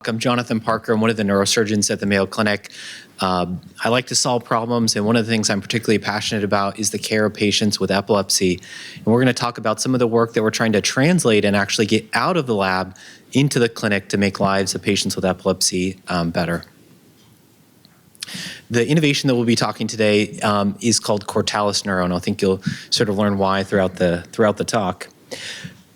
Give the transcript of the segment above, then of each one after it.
I'm Jonathon Parker. I'm one of the neurosurgeons at the Mayo Clinic. I like to solve problems, and one of the things I'm particularly passionate about is the care of patients with epilepsy. And we're going to talk about some of the work that we're trying to translate and actually get out of the lab into the clinic to make lives of patients with epilepsy better. The innovation that we'll be talking today is called Cortalis Neuro, and I think you'll sort of learn why throughout the talk.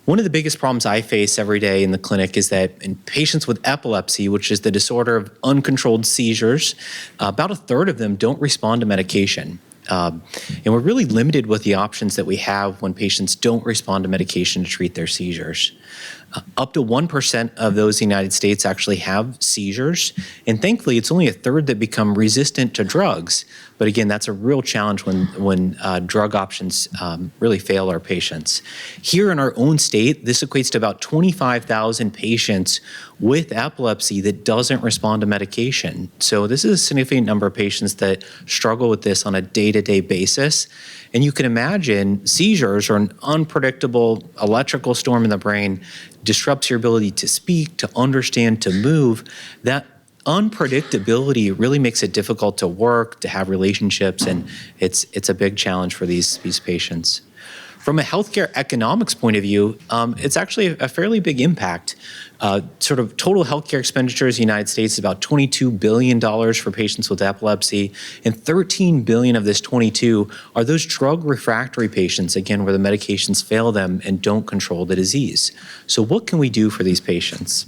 One of the biggest problems I face every day in the clinic is that in patients with epilepsy, which is the disorder of uncontrolled seizures, about a third of them don't respond to medication. And we're really limited with the options that we have when patients don't respond to medication to treat their seizures. Up to 1% of those in the United States actually have seizures, and thankfully it's only a third that become resistant to drugs. But again, that's a real challenge when drug options really fail our patients. Here in our own state, this equates to about 25,000 patients with epilepsy that doesn't respond to medication. So this is a significant number of patients that struggle with this on a day-to-day basis. And you can imagine seizures are an unpredictable electrical storm in the brain, disrupts your ability to speak, to understand, to move. That unpredictability really makes it difficult to work, to have relationships, and it's a big challenge for these patients. From a healthcare economics point of view, it's actually a fairly big impact. Sort of total healthcare expenditures in the United States is about $22 billion for patients with epilepsy, and $13 billion of this 22 are those drug refractory patients, again, where the medications fail them and don't control the disease. So what can we do for these patients?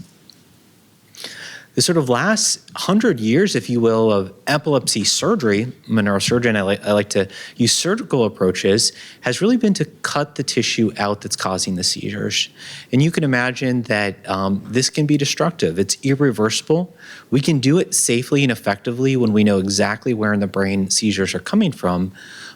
The sort of last 100 years, if you will, of epilepsy surgery, I'm a neurosurgeon, I like to use surgical approaches, has really been to cut the tissue out that's causing the seizures. And you can imagine that this can be destructive. It's irreversible. We can do it safely and effectively when we know exactly where in the brain seizures are coming from.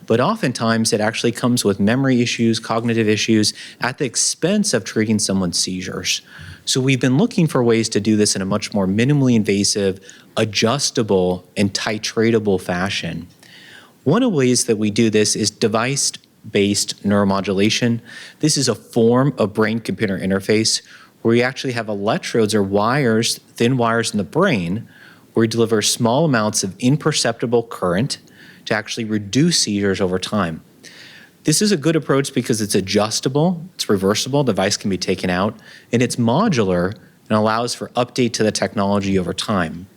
But oftentimes it actually comes with memory issues, cognitive issues, at the expense of treating someone's seizures. So we've been looking for ways to do this in a much more minimally invasive, adjustable, and titratable fashion. One of the ways that we do this is device-based neuromodulation. This is a form of brain-computer interface where we actually have electrodes or wires, thin wires in the brain, where we deliver small amounts of imperceptible current to actually reduce seizures over time. This is a good approach because it's adjustable, it's reversible, the device can be taken out, and it's modular and allows for update to the technology over time.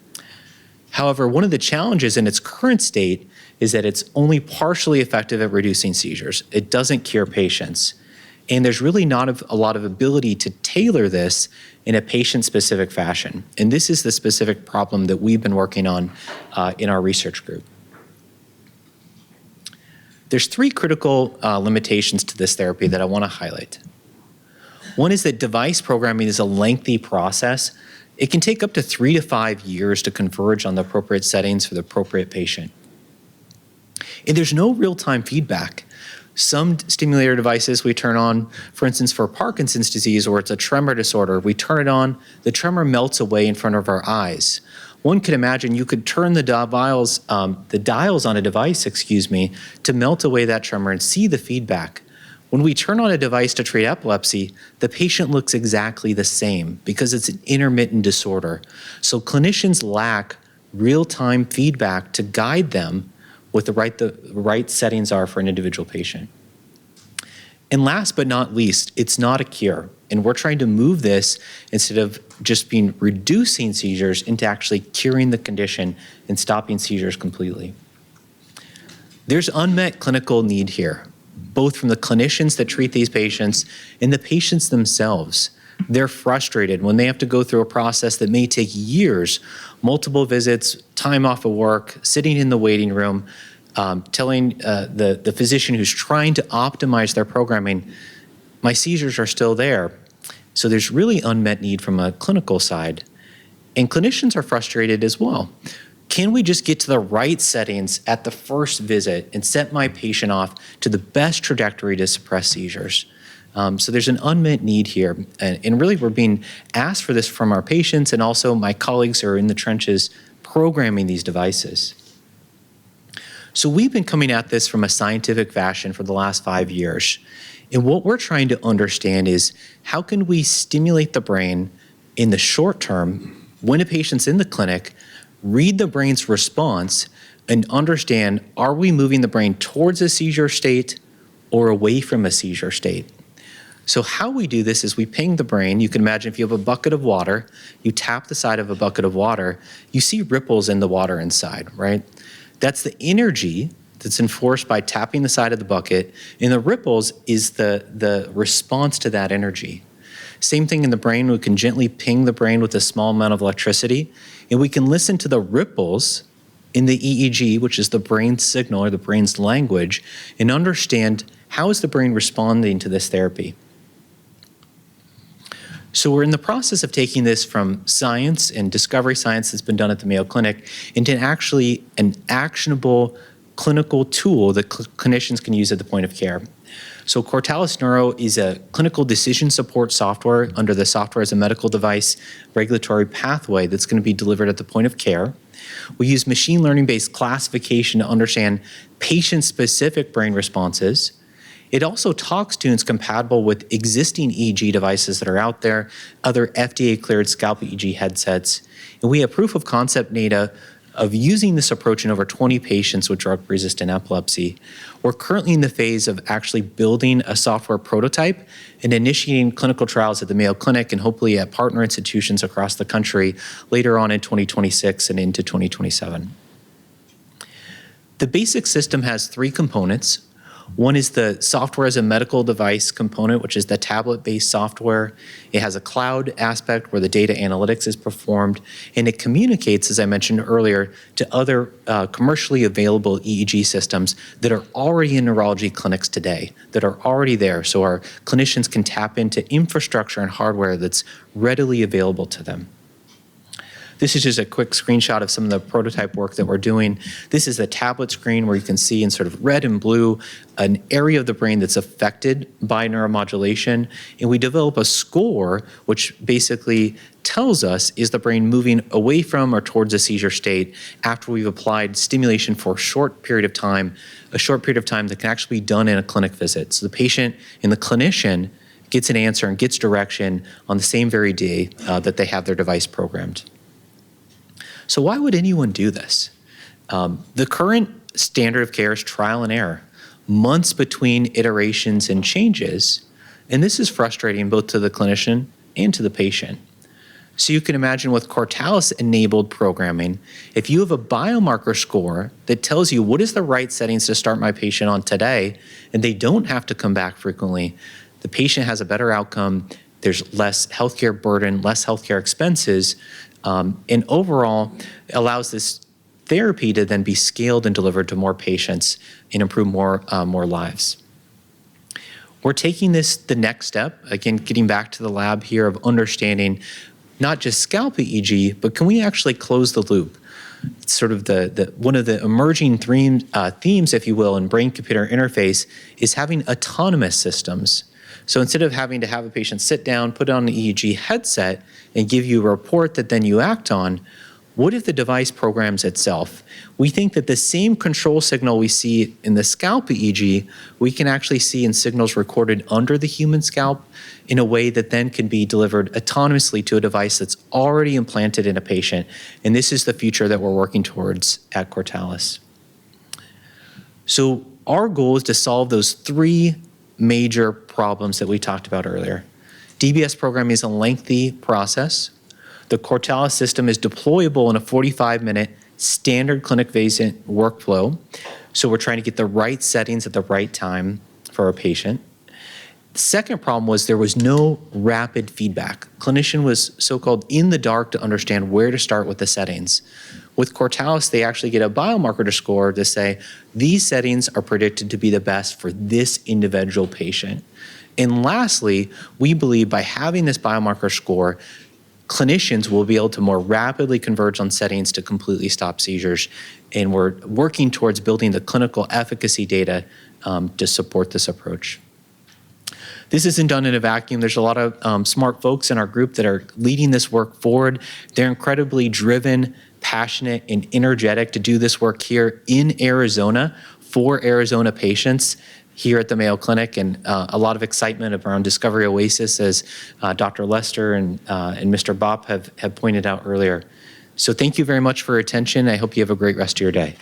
However, one of the challenges in its current state is that it's only partially effective at reducing seizures. It doesn't cure patients. And there's really not a lot of ability to tailor this in a patient-specific fashion. And this is the specific problem that we've been working on in our research group. There's three critical limitations to this therapy that I want to highlight. One is that device programming is a lengthy process. It can take up to 3 to 5 years to converge on the appropriate settings for the appropriate patient. And there's no real-time feedback. Some stimulator devices we turn on, for instance, for Parkinson's disease, or it's a tremor disorder, we turn it on, the tremor melts away in front of our eyes. One could imagine you could turn the dials on a device, to melt away that tremor and see the feedback. When we turn on a device to treat epilepsy, the patient looks exactly the same because it's an intermittent disorder. So clinicians lack real-time feedback to guide them with the right settings are for an individual patient. And last but not least, it's not a cure. And we're trying to move this instead of just being reducing seizures into actually curing the condition and stopping seizures completely. There's unmet clinical need here, both from the clinicians that treat these patients and the patients themselves. They're frustrated when they have to go through a process that may take years, multiple visits, time off of work, sitting in the waiting room, telling the physician who's trying to optimize their programming, my seizures are still there. So there's really unmet need from a clinical side. And clinicians are frustrated as well. Can we just get to the right settings at the first visit and set my patient off to the best trajectory to suppress seizures? So there's an unmet need here. And really we're being asked for this from our patients, and also my colleagues are in the trenches programming these devices. So we've been coming at this from a scientific fashion for the last 5 years. And what we're trying to understand is how can we stimulate the brain in the short term when a patient's in the clinic, read the brain's response and understand, are we moving the brain towards a seizure state or away from a seizure state? So how we do this is we ping the brain. You can imagine if you have a bucket of water, you tap the side of a bucket of water, you see ripples in the water inside, right? That's the energy that's enforced by tapping the side of the bucket, and the ripples is the response to that energy. Same thing in the brain. We can gently ping the brain with a small amount of electricity, and we can listen to the ripples in the EEG, which is the brain's signal or the brain's language, and understand how is the brain responding to this therapy. So we're in the process of taking this from science and discovery science that's been done at the Mayo Clinic into actually an actionable clinical tool that clinicians can use at the point of care. So Cortalis Neuro is a clinical decision support software under the software as a medical device regulatory pathway that's going to be delivered at the point of care. We use machine learning-based classification to understand patient-specific brain responses. It also talks to and is compatible with existing EEG devices that are out there, other FDA-cleared scalp EEG headsets. And we have proof of concept data of using this approach in over 20 patients with drug-resistant epilepsy. We're currently in the phase of actually building a software prototype and initiating clinical trials at the Mayo Clinic and hopefully at partner institutions across the country later on in 2026 and into 2027. The basic system has three components. One is the software as a medical device component, which is the tablet-based software. It has a cloud aspect where the data analytics is performed, and it communicates, as I mentioned earlier, to other commercially available EEG systems that are already in neurology clinics today, that are already there, so our clinicians can tap into infrastructure and hardware that's readily available to them. This is just a quick screenshot of some of the prototype work that we're doing. This is a tablet screen where you can see in sort of red and blue an area of the brain that's affected by neuromodulation. And we develop a score which basically tells us, is the brain moving away from or towards a seizure state after we've applied stimulation for a short period of time that can actually be done in a clinic visit. So the patient and the clinician gets an answer and gets direction on the same very day that they have their device programmed. So why would anyone do this? The current standard of care is trial and error, months between iterations and changes, and this is frustrating both to the clinician and to the patient. So you can imagine with Cortalis-enabled programming, if you have a biomarker score that tells you what is the right settings to start my patient on today, and they don't have to come back frequently, the patient has a better outcome, there's less healthcare burden, less healthcare expenses, and overall allows this therapy to then be scaled and delivered to more patients and improve more lives. We're taking this the next step, again, getting back to the lab here of understanding not just scalp EEG, but can we actually close the loop? It's sort of one of the emerging themes, if you will, in brain-computer interface is having autonomous systems. So instead of having to have a patient sit down, put on an EEG headset, and give you a report that then you act on, what if the device programs itself? We think that the same control signal we see in the scalp EEG, we can actually see in signals recorded under the human scalp in a way that then can be delivered autonomously to a device that's already implanted in a patient. And this is the future that we're working towards at Cortalis. So our goal is to solve those three major problems that we talked about earlier. DBS programming is a lengthy process. The Cortalis system is deployable in a 45-minute standard clinic visit workflow. So we're trying to get the right settings at the right time for our patient. The second problem was there was no rapid feedback. Clinician was so-called in the dark to understand where to start with the settings. With Cortalis, they actually get a biomarker score to say, these settings are predicted to be the best for this individual patient. And lastly, we believe by having this biomarker score, clinicians will be able to more rapidly converge on settings to completely stop seizures. And we're working towards building the clinical efficacy data to support this approach. This isn't done in a vacuum. There's a lot of smart folks in our group that are leading this work forward. They're incredibly driven, passionate, and energetic to do this work here in Arizona for Arizona patients. here at the Mayo Clinic, and a lot of excitement around Discovery Oasis, as Dr. Lester and Mr. Bopp have pointed out earlier. So thank you very much for your attention. I hope you have a great rest of your day.